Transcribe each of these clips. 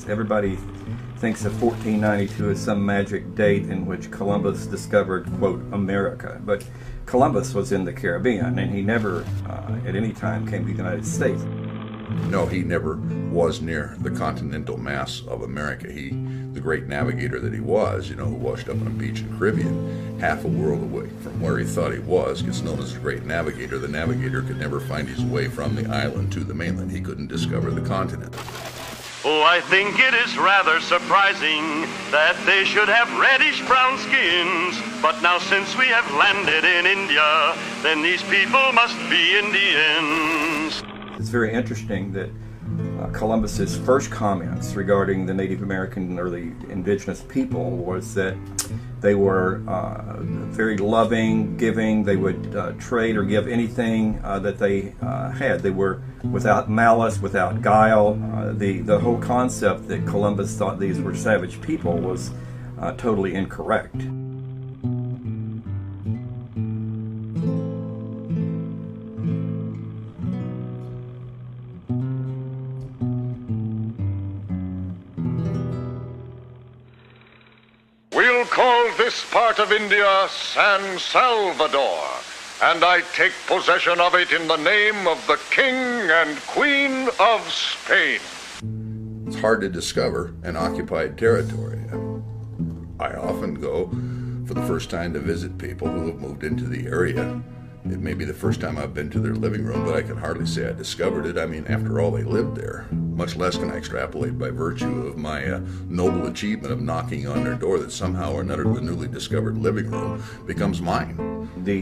Everybody thinks of 1492 as some magic date in which Columbus discovered, quote, America. But Columbus was in the Caribbean, and he never at any time came to the United States. No, he never was near the continental mass of America. He, the great navigator that he was, who washed up on a beach in the Caribbean, half a world away from where he thought he was, gets known as the great navigator. The navigator could never find his way from the island to the mainland. He couldn't discover the continent. Oh, I think it is rather surprising that they should have reddish-brown skins. But now since we have landed in India, then these people must be Indians. It's very interesting that Columbus's first comments regarding the Native American or the indigenous people was that they were very loving, giving. They would trade or give anything that they had. They were without malice, without guile. The whole concept that Columbus thought these were savage people was totally incorrect. We'll call this part of India San Salvador, and I take possession of it in the name of the King and Queen of Spain. It's hard to discover an occupied territory. I often go for the first time to visit people who have moved into the area. It may be the first time I've been to their living room, but I can hardly say I discovered it. I mean, after all, they lived there. Much less can I extrapolate by virtue of my noble achievement of knocking on their door that somehow or another the newly discovered living room becomes mine. The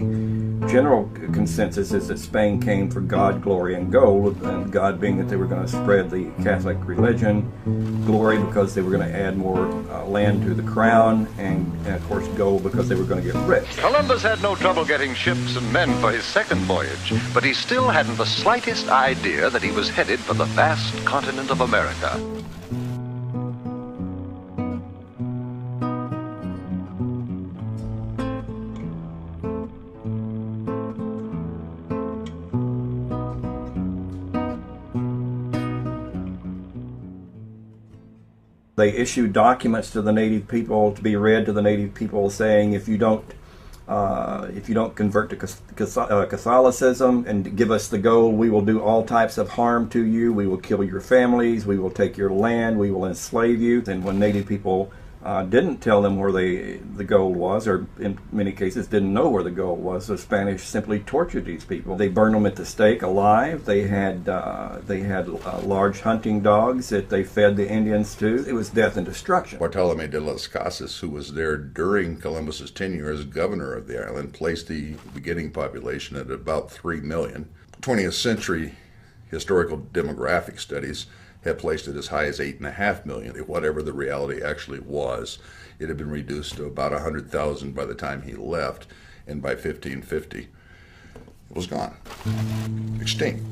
general consensus is that Spain came for God, glory, and gold, and God being that they were going to spread the Catholic religion, glory because they were going to add more land to the crown, and of course gold because they were going to get rich. Columbus had no trouble getting ships and men for his second voyage, but he still hadn't the slightest idea that he was headed for the vast continent of America. They issued documents to the native people to be read to the native people, saying if you don't convert to Catholicism and give us the gold, we will do all types of harm to you. We will kill your families. We will take your land. We will enslave you. And when native people didn't tell them where the gold was, or in many cases didn't know where the gold was, the Spanish simply tortured these people. They burned them at the stake alive. They had large hunting dogs that they fed the Indians to. It was death and destruction. Bartolome de las Casas, who was there during Columbus's tenure as governor of the island, placed the beginning population at about 3 million. 20th century historical demographic studies had placed it as high as 8.5 million. Whatever the reality actually was, it had been reduced to about 100,000 by the time he left, and by 1550, it was gone, extinct.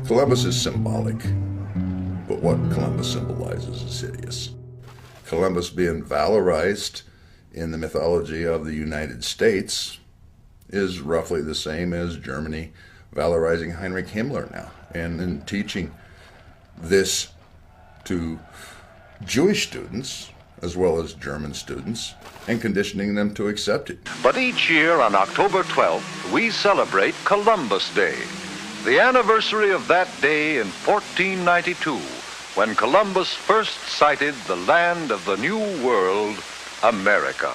Columbus is symbolic, but what Columbus symbolizes is hideous. Columbus being valorized in the mythology of the United States is roughly the same as Germany valorizing Heinrich Himmler now, and in teaching this to Jewish students as well as German students and conditioning them to accept it. But each year on October 12th, we celebrate Columbus Day, the anniversary of that day in 1492, when Columbus first sighted the land of the New World, America.